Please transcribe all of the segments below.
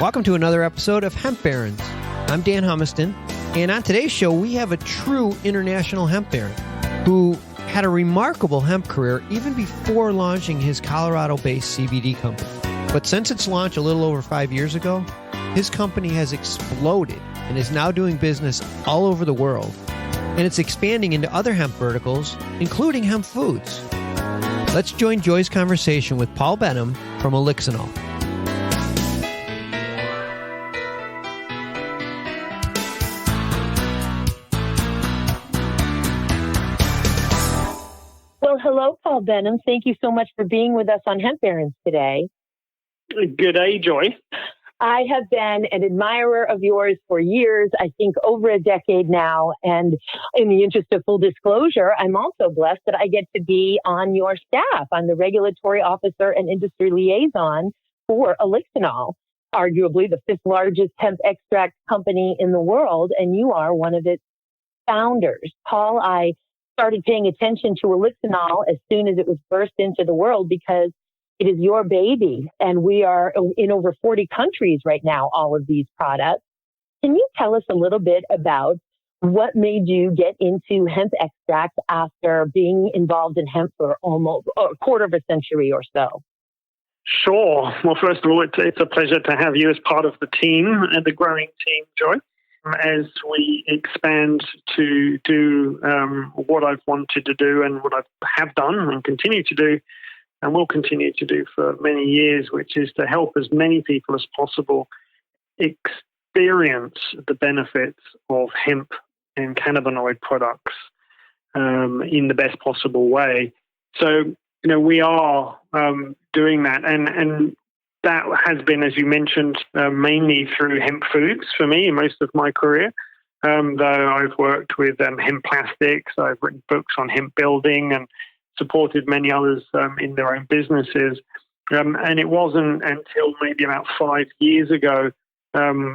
Welcome to another episode of Hemp Barons. I'm Dan Humiston, and on today's show, we have a true international hemp baron who had a remarkable hemp career even before launching his Colorado-based CBD company. But since its launch a little over 5 years ago, his company has exploded and is now doing business all over the world. And it's expanding into other hemp verticals, including hemp foods. Let's join Joy's conversation with Paul Benhaim from Elixinol. Well, hello, Paul Benhaim. Thank you so much for being with us on Hemp Barons today. Good day, Joy. I have been an admirer of yours for years, I think over a decade now. And in the interest of full disclosure, I'm also blessed that I get to be on your staff. I'm the regulatory officer and industry liaison for Elixinol, arguably the fifth largest hemp extract company in the world. And you are one of its founders. Paul, I started paying attention to Elixinol as soon as it was burst into the world because it is your baby, and we are in over 40 countries right now, all of these products. Can you tell us a little bit about what made you get into hemp extract after being involved in hemp for almost a quarter of a century or so? Sure. Well, first of all, it's a pleasure to have you as part of the team and the growing team, Joy, as we expand to do what I've wanted to do and what I have done and continue to do and will continue to do for many years, which is to help as many people as possible experience the benefits of hemp and cannabinoid products in the best possible way. So, we are doing that. And that has been, as you mentioned, mainly through hemp foods for me most of my career. Though I've worked with hemp plastics, I've written books on hemp building and supported many others in their own businesses. And it wasn't until maybe about 5 years ago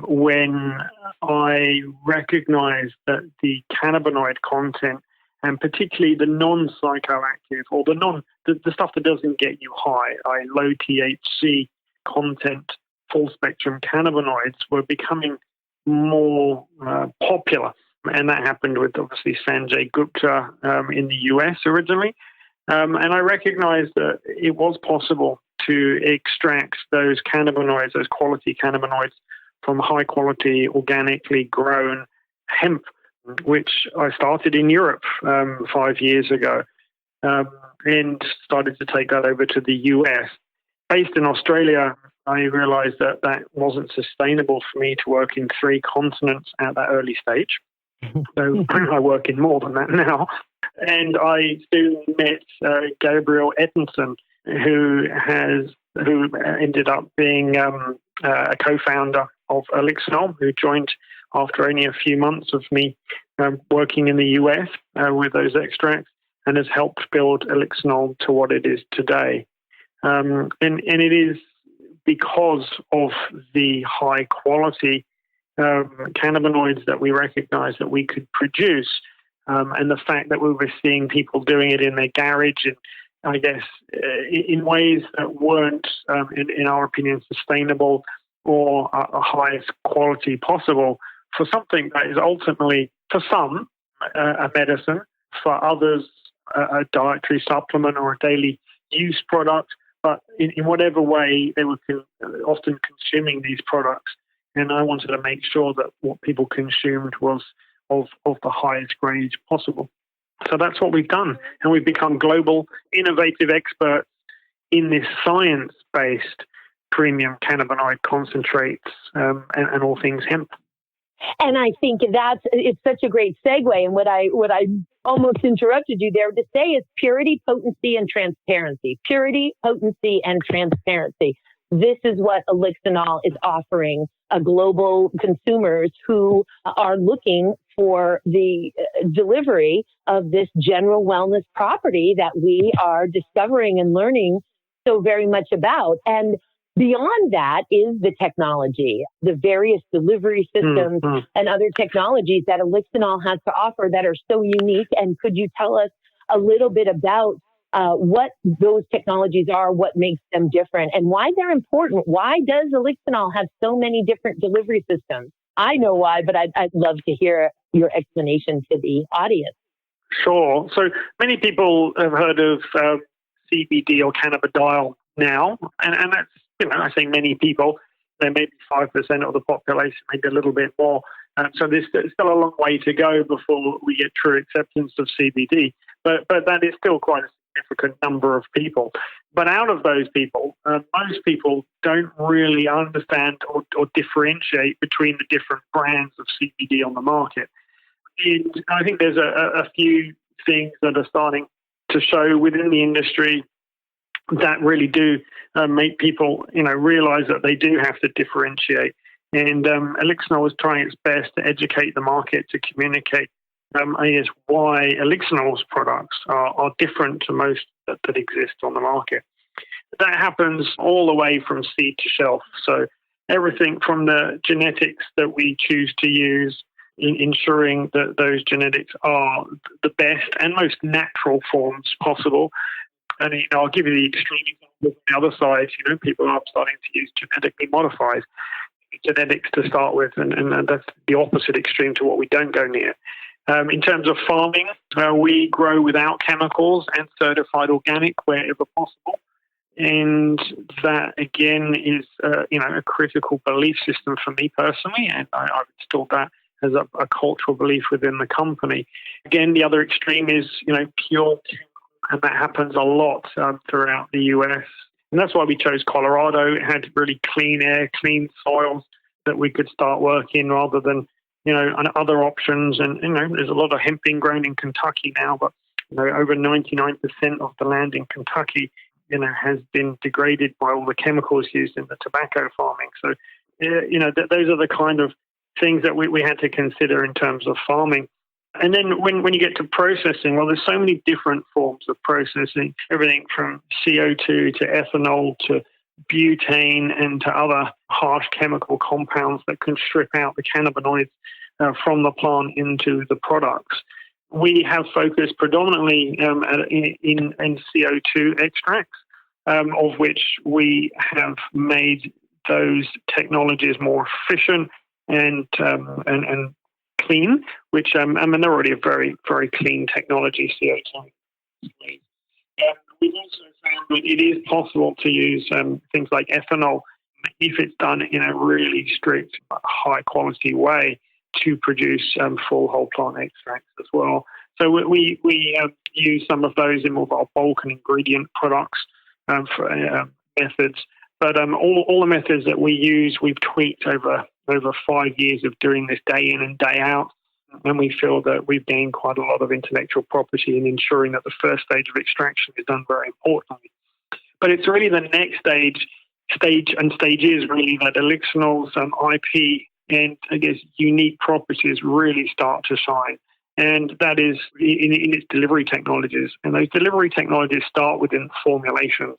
when I recognized that the cannabinoid content, and particularly the non-psychoactive or the stuff that doesn't get you high, low THC content, full spectrum cannabinoids were becoming more popular. And that happened with obviously Sanjay Gupta in the US originally. And I recognized that it was possible to extract those cannabinoids, those quality cannabinoids, from high quality, organically grown hemp, which I started in Europe 5 years ago and started to take that over to the US. Based in Australia, I realized that that wasn't sustainable for me to work in 3 continents at that early stage. So I work in more than that now. And I soon met Gabriel Ettenson, who ended up being a co-founder of Elixinol, who joined after only a few months of me working in the US with those extracts, and has helped build Elixinol to what it is today. And it is because of the high quality cannabinoids that we recognize that we could produce, and the fact that we were seeing people doing it in their garage and I guess in ways that weren't, in our opinion, sustainable or a highest quality possible for something that is ultimately, for some, a medicine, for others, a dietary supplement or a daily use product. But in whatever way, they were often consuming these products. And I wanted to make sure that what people consumed was of the highest grade possible. So that's what we've done. And we've become global, innovative experts in this science-based premium cannabinoid concentrates and all things hemp. And I think it's such a great segue. And what I almost interrupted you there to say is purity, potency, and transparency. Purity, potency, and transparency. This is what Elixinol is offering global consumers who are looking for the delivery of this general wellness property that we are discovering and learning so very much about. And beyond that is the technology, the various delivery systems and other technologies that Elixinol has to offer that are so unique. And could you tell us a little bit about what those technologies are, what makes them different, and why they're important. Why does elixinol have so many different delivery systems? I know why, but I'd love to hear your explanation to the audience. Sure. So many people have heard of CBD or cannabidiol now, and that's, I say many people, there may be 5% of the population, maybe a little bit more. So there's still a long way to go before we get true acceptance of CBD, but that is still quite a significant number of people. But out of those people, most people don't really understand or differentiate between the different brands of CBD on the market. And I think there's a few things that are starting to show within the industry that really do make people, realize that they do have to differentiate. And Elixinol is trying its best to educate the market, to communicate, why Elixinol's products are different to most that exist on the market. That happens all the way from seed to shelf. So everything from the genetics that we choose to use, in ensuring that those genetics are the best and most natural forms possible. And I'll give you the extreme example on the other side. People are starting to use genetically modified genetics to start with, and that's the opposite extreme to what we don't go near. In terms of farming, we grow without chemicals and certified organic wherever possible. And that, again, is a critical belief system for me personally, and I've installed that as a cultural belief within the company. Again, the other extreme is, pure, and that happens a lot throughout the US. And that's why we chose Colorado. It had really clean air, clean soils that we could start working rather than, and other options. And, there's a lot of hemp being grown in Kentucky now, but, over 99% of the land in Kentucky, has been degraded by all the chemicals used in the tobacco farming. So, those are the kind of things that we had to consider in terms of farming. And then when you get to processing, well, there's so many different forms of processing, everything from CO2 to ethanol to butane and to other harsh chemical compounds that can strip out the cannabinoids from the plant into the products. We have focused predominantly in CO2 extracts, of which we have made those technologies more efficient and clean, which they're already a very, very clean technology, CO2. We've also found that it is possible to use things like ethanol if it's done in a really strict, high-quality way to produce full whole plant extracts as well. So we use some of those in more of our bulk and ingredient products for methods. But all the methods that we use, we've tweaked over 5 years of doing this day in and day out. And we feel that we've gained quite a lot of intellectual property in ensuring that the first stage of extraction is done very importantly. But it's really the next stage is really that elixinol's IP and, I guess, unique properties really start to shine. And that is in its delivery technologies. And those delivery technologies start within formulations.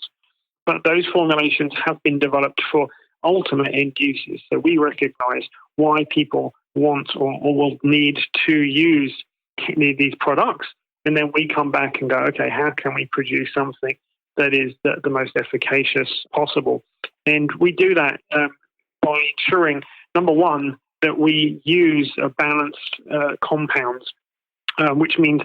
But those formulations have been developed for ultimate end uses. So we recognize why people want or will need to use these products. And then we come back and go, okay, how can we produce something that is the most efficacious possible? And we do that by ensuring, number one, that we use balanced compounds, which means,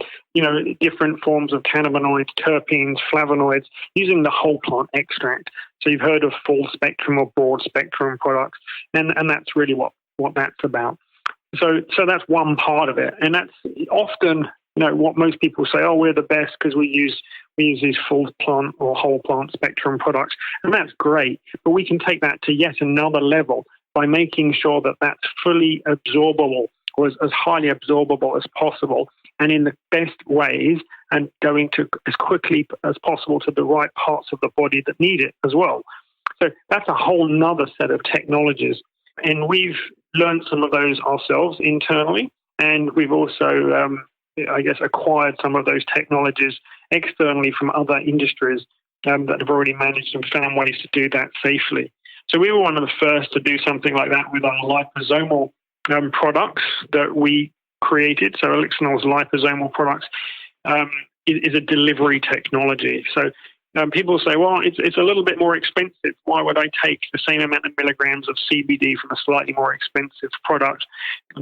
different forms of cannabinoids, terpenes, flavonoids, using the whole plant extract. So you've heard of full spectrum or broad spectrum products, and that's really what that's about. So that's one part of it. And that's often, what most people say, oh, we're the best because we use these full plant or whole plant spectrum products. And that's great. But we can take that to yet another level by making sure that that's fully absorbable or as highly absorbable as possible and in the best ways and going to as quickly as possible to the right parts of the body that need it as well. So that's a whole nother set of technologies. And we've learned some of those ourselves internally. And we've also, acquired some of those technologies externally from other industries that have already managed and found ways to do that safely. So we were one of the first to do something like that with our liposomal products that we created. So elixinol's liposomal products is a delivery technology. So people say, well, it's a little bit more expensive. Why would I take the same amount of milligrams of CBD from a slightly more expensive product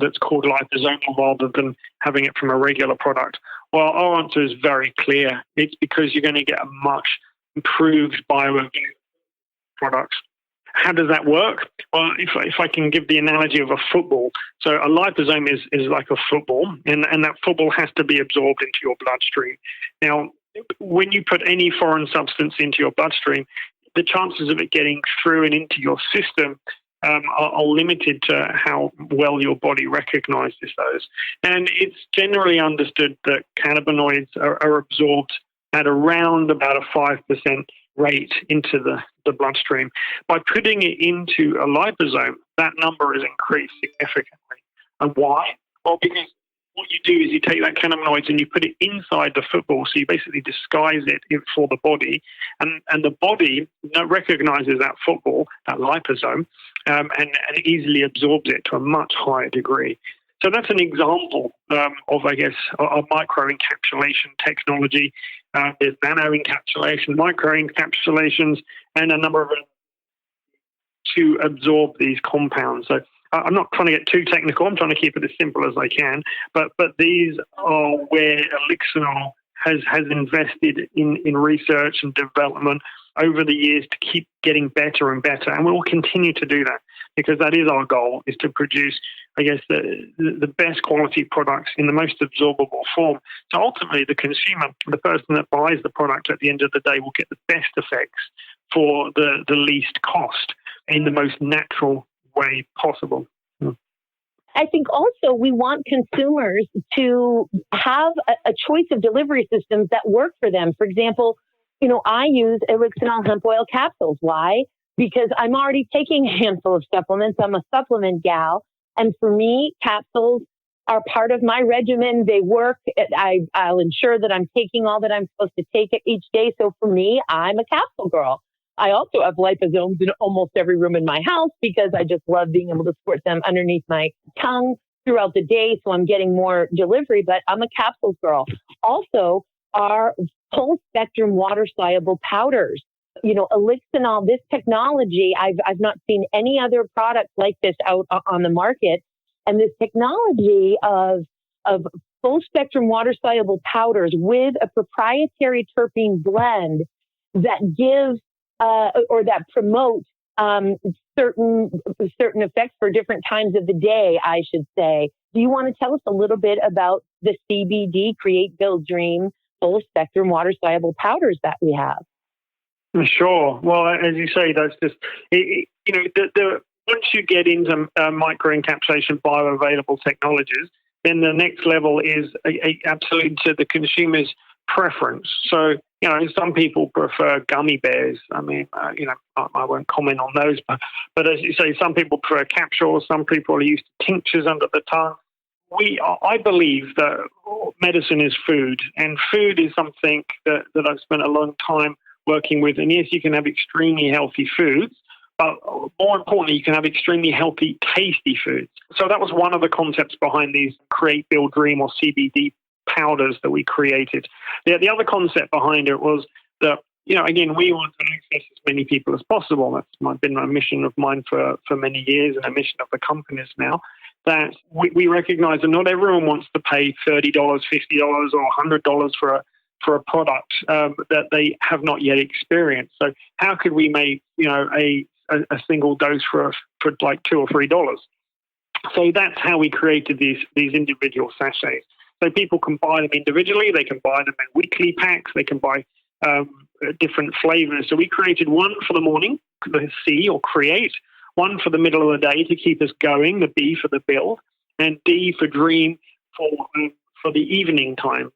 that's called liposomal rather than having it from a regular product? Well, our answer is very clear. It's because you're going to get a much improved bioavailable product. How does that work? Well, if I can give the analogy of a football. So a liposome is like a football, and that football has to be absorbed into your bloodstream. Now, when you put any foreign substance into your bloodstream, the chances of it getting through and into your system are limited to how well your body recognizes those. And it's generally understood that cannabinoids are absorbed at around about a 5% rate into the bloodstream. By putting it into a liposome, that number is increased significantly. And why? Well, because what you do is you take that cannabinoids and you put it inside the football, so you basically disguise it for the body, and the body recognizes that football, that liposome, and easily absorbs it to a much higher degree. So that's an example of, I guess, a microencapsulation technology. There's nano-encapsulation, microencapsulations, and a number of them to absorb these compounds. So I'm not trying to get too technical. I'm trying to keep it as simple as I can. But these are where Elixinol has invested in research and development over the years to keep getting better and better. And we will continue to do that because that is our goal, is to produce, I guess, the best quality products in the most absorbable form. So ultimately, the consumer, the person that buys the product at the end of the day, will get the best effects for the least cost in the most natural way possible. I think also we want consumers to have a choice of delivery systems that work for them. For example, I use elixinol hemp oil capsules. Why? Because I'm already taking a handful of supplements. I'm a supplement gal. And for me, capsules are part of my regimen. They work. I'll ensure that I'm taking all that I'm supposed to take each day. So for me, I'm a capsule girl. I also have liposomes in almost every room in my house because I just love being able to squirt them underneath my tongue throughout the day. So I'm getting more delivery, but I'm a capsules girl. Also, our full spectrum water soluble powders. Elixinol, this technology, I've not seen any other product like this out on the market. And this technology of full spectrum water soluble powders with a proprietary terpene blend that gives or that promote certain effects for different times of the day, I should say. Do you want to tell us a little bit about the CBD Create, Build, Dream full spectrum water soluble powders that we have? Sure. Well, as you say, that's just once you get into microencapsulation bioavailable technologies, then the next level is absolutely to the consumer's preference. So, some people prefer gummy bears. I mean, I won't comment on those, but as you say, some people prefer capsules. Some people are used to tinctures under the tongue. I believe that medicine is food, and food is something that I've spent a long time working with. And yes, you can have extremely healthy foods, but more importantly, you can have extremely healthy, tasty foods. So that was one of the concepts behind these Create, Build, Dream or CBD powders that we created. The other concept behind it was that, again, we want to access as many people as possible. That's been a mission of mine for many years and a mission of the companies now, that we recognize that not everyone wants to pay $30, $50 or $100 for a product that they have not yet experienced. So how could we make, a single dose for like $2 or $3? So that's how we created these individual sachets. So people can buy them individually. They can buy them in weekly packs. They can buy different flavors. So we created one for the morning, the C or Create, one for the middle of the day to keep us going, the B for the Build, and D for Dream for the evening time.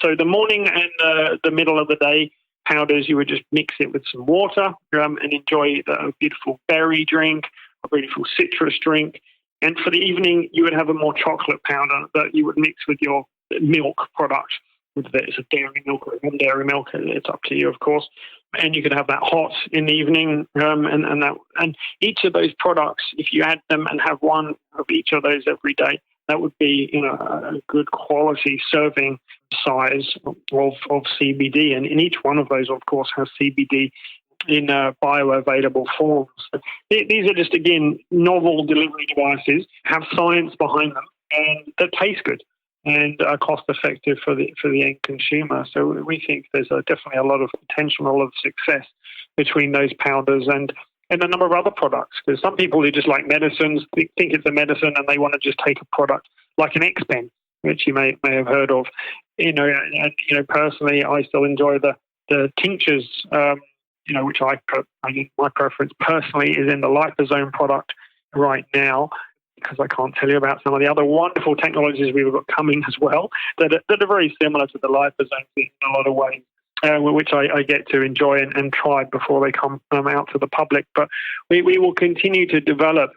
So the morning and the middle of the day powders, you would just mix it with some water and enjoy a beautiful berry drink, a beautiful citrus drink. And for the evening, you would have a more chocolate powder that you would mix with your milk product. Whether it's a dairy milk or non-dairy milk, it's up to you, of course. And you could have that hot in the evening. And each of those products, if you add them and have one of each of those every day, that would be a good quality serving size of CBD. And in each one of those, of course, has CBD in bioavailable forms. These are just, again, novel delivery devices, have science behind them, and that taste good and are cost effective for the end consumer. So we think there's definitely a lot of potential, a lot of success between those powders and a number of other products. Because some people who just like medicines think it's a medicine and they want to just take a product like an X-Pen, which you may have heard of. Personally, I still enjoy the tinctures. Which my preference personally is in the liposome product right now, because I can't tell you about some of the other wonderful technologies we've got coming as well that are very similar to the liposome in a lot of ways, which I get to enjoy and try before they come out to the public. But we will continue to develop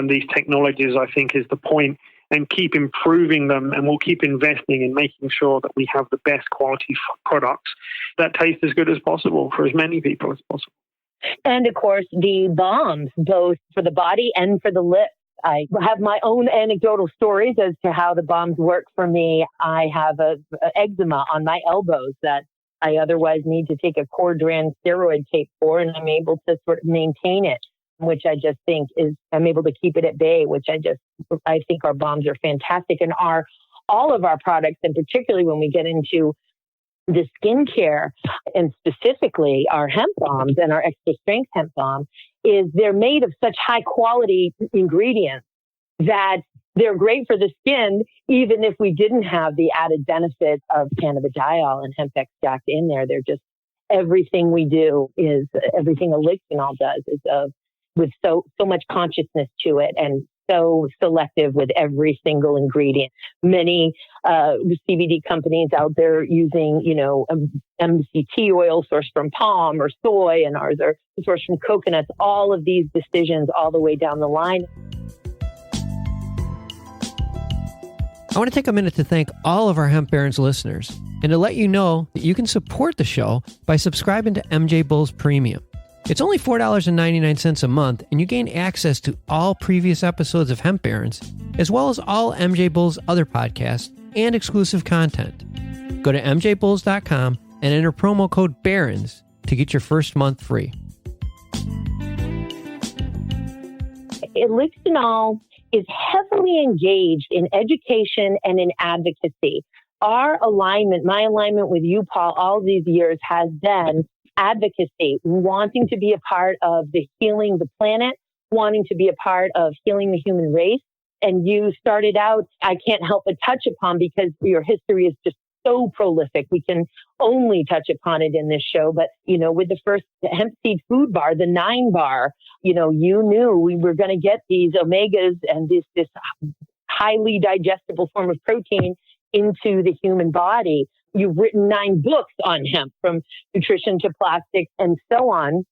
these technologies, I think, is the point, and keep improving them, and we'll keep investing in making sure that we have the best quality products that taste as good as possible for as many people as possible. And of course, the balms, both for the body and for the lips. I have my own anecdotal stories as to how the balms work for me. I have a eczema on my elbows that I otherwise need to take a Cordran steroid tape for, and I'm able to sort of maintain it, which I just think I'm able to keep it at bay, which I think our balms are fantastic, and all of our products, and particularly when we get into the skincare, and specifically our hemp balms and our extra strength hemp balm, is they're made of such high quality ingredients that they're great for the skin, even if we didn't have the added benefit of cannabidiol and hemp extract in there. They're just, everything we do is, everything elixinol does is with so much consciousness to it, and so selective with every single ingredient. Many CBD companies out there using, MCT oil sourced from palm or soy, and ours are sourced from coconuts. All of these decisions all the way down the line. I want to take a minute to thank all of our Hemp Barons listeners, and to let you know that you can support the show by subscribing to MJ Bulls Premium. It's only $4.99 a month, and you gain access to all previous episodes of Hemp Barons, as well as all MJ Bulls' other podcasts and exclusive content. Go to mjbulls.com and enter promo code BARONS to get your first month free. Elixinol is heavily engaged in education and in advocacy. Our alignment, my alignment with you, Paul, all these years has been advocacy, wanting to be a part of the healing the planet, wanting to be a part of healing the human race. And you started out, I can't help but touch upon, because your history is just so prolific. We can only touch upon it in this show. But, with the first hemp seed food bar, the 9 bar, you knew we were going to get these omegas and this highly digestible form of protein into the human body. You've written 9 books on hemp, from nutrition to plastics and so on.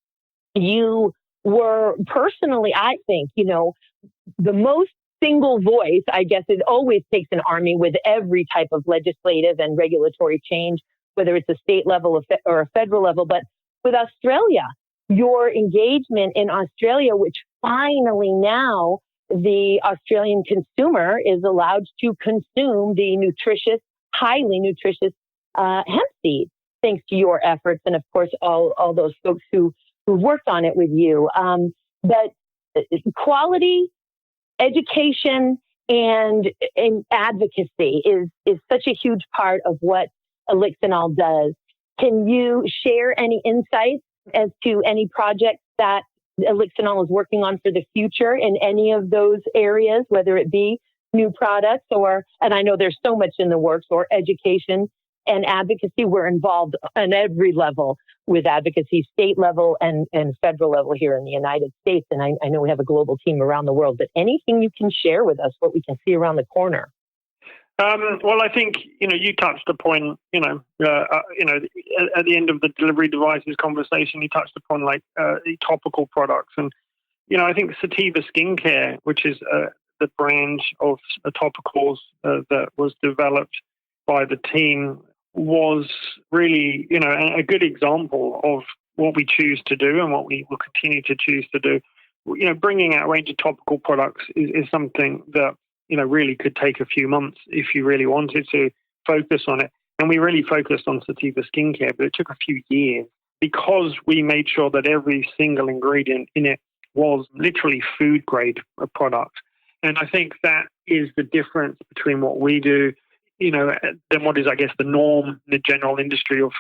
You were personally, I think, the most single voice. I guess it always takes an army with every type of legislative and regulatory change, whether it's a state level or a federal level. But with Australia, your engagement in Australia, which finally now the Australian consumer is allowed to consume the highly nutritious hemp seed, thanks to your efforts, and of course all those folks who worked on it with you. But quality, education, and advocacy is such a huge part of what elixinol does. Can you share any insights as to any projects that elixinol is working on for the future in any of those areas, whether it be new products and I know there's so much in the works, or education and advocacy? We're involved on every level with advocacy, state level and federal level here in the United States. And I know we have a global team around the world, but anything you can share with us, what we can see around the corner? Well, I think, you touched upon, at the end of the delivery devices conversation, you touched upon the topical products. And, I think Sativa Skincare, which is the brand of topicals that was developed by the team, was really, a good example of what we choose to do and what we will continue to choose to do. Bringing out a range of topical products is something that really could take a few months if you really wanted to focus on it. And we really focused on sativa skincare, but it took a few years because we made sure that every single ingredient in it was literally food grade product. And I think that is the difference between what we do, than what is, I guess, the norm in the general industry of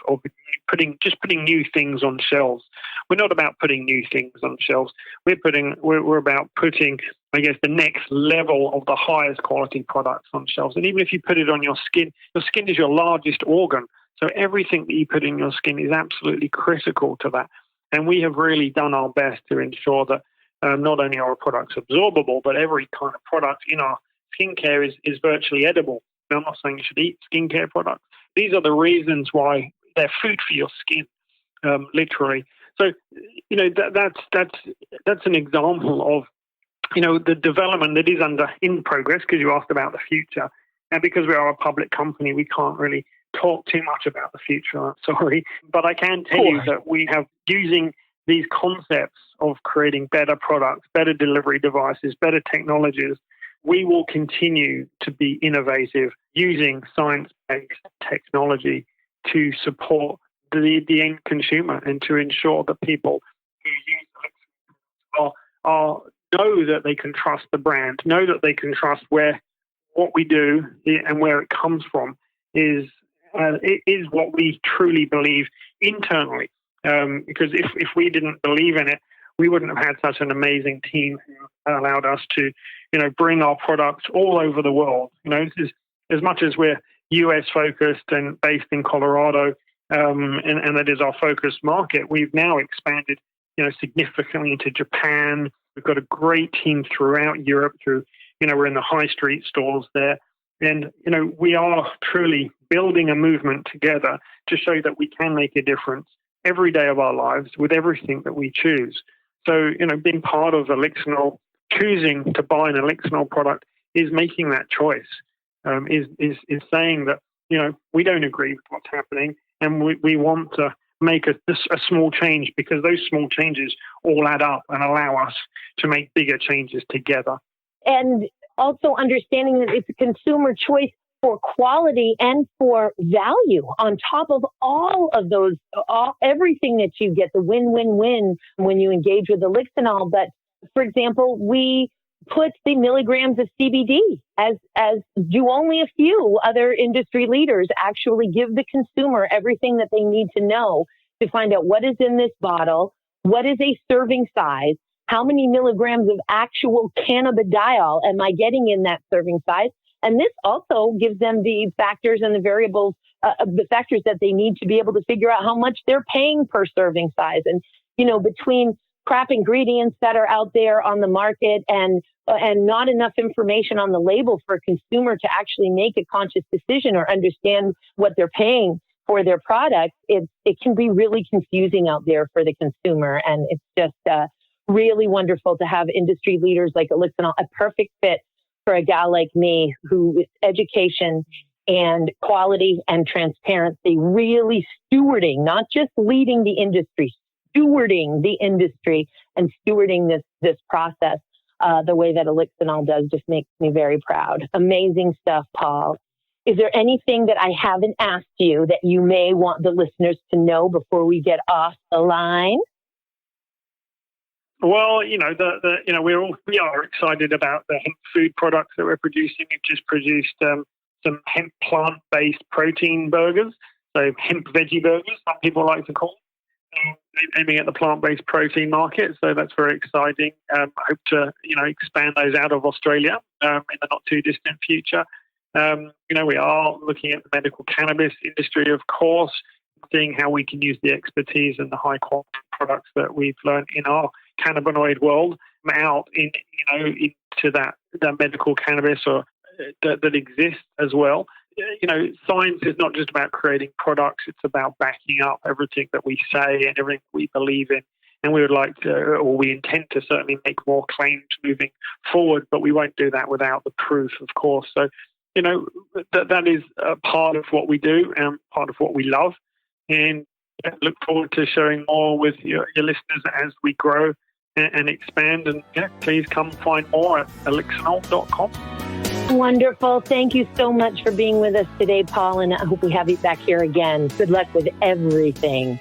putting new things on shelves. We're not about putting new things on shelves. We're about putting, I guess, the next level of the highest quality products on shelves. And even if you put it on your skin is your largest organ. So everything that you put in your skin is absolutely critical to that. And we have really done our best to ensure that not only are our products absorbable, but every kind of product in our skincare is virtually edible. Now, I'm not saying you should eat skincare products. These are the reasons why they're food for your skin, literally. So, that's an example of, the development that is in progress, because you asked about the future. And because we are a public company, we can't really talk too much about the future, sorry. But I can tell you that we have, using these concepts of creating better products, better delivery devices, better technologies, we will continue to be innovative using science-based technology to support the end consumer and to ensure that people who use Elixinol know that they can trust the brand, know that they can trust where what we do and where it comes from is what we truly believe internally. Because if we didn't believe in it, we wouldn't have had such an amazing team who allowed us to, bring our products all over the world. This is, as much as we're US focused and based in Colorado, and that is our focus market, we've now expanded, significantly into Japan. We've got a great team throughout Europe we're in the high street stores there. And, we are truly building a movement together to show that we can make a difference every day of our lives with everything that we choose. So, being part of Elixinol, choosing to buy an Elixinol product is making that choice, is saying that, we don't agree with what's happening and we want to make a small change, because those small changes all add up and allow us to make bigger changes together. And also understanding that it's a consumer choice for quality and for value on top of all of those, everything that you get, the win-win-win when you engage with Elixinol. But for example, we put the milligrams of CBD as do only a few other industry leaders actually give the consumer everything that they need to know to find out what is in this bottle, what is a serving size, how many milligrams of actual cannabidiol am I getting in that serving size? And this also gives them the factors and the variables, the factors that they need to be able to figure out how much they're paying per serving size. And, between crap ingredients that are out there on the market and not enough information on the label for a consumer to actually make a conscious decision or understand what they're paying for their product, it can be really confusing out there for the consumer. And it's just really wonderful to have industry leaders like Elixinol, a perfect fit for a gal like me who is education and quality and transparency, really stewarding, not just leading the industry, stewarding the industry and stewarding this process the way that Elixinol does just makes me very proud. Amazing stuff, Paul. Is there anything that I haven't asked you that you may want the listeners to know before we get off the line? Well, we are excited about the hemp food products that we're producing. We've just produced some hemp plant-based protein burgers, so hemp veggie burgers, some people like to call them, aiming at the plant-based protein market. So that's very exciting. I hope to, expand those out of Australia in the not too distant future. We are looking at the medical cannabis industry, of course, seeing how we can use the expertise and the high quality products that we've learned in our cannabinoid world out into that medical cannabis or that exists as well. Science is not just about creating products; it's about backing up everything that we say and everything we believe in. And we would like to, or we intend to certainly make more claims moving forward, but we won't do that without the proof, of course. So, that is a part of what we do and part of what we love. And look forward to sharing more with your listeners as we grow and expand. And please come find more at elixinol.com. Wonderful. Thank you so much for being with us today, Paul, and I hope we have you back here again. Good luck with everything.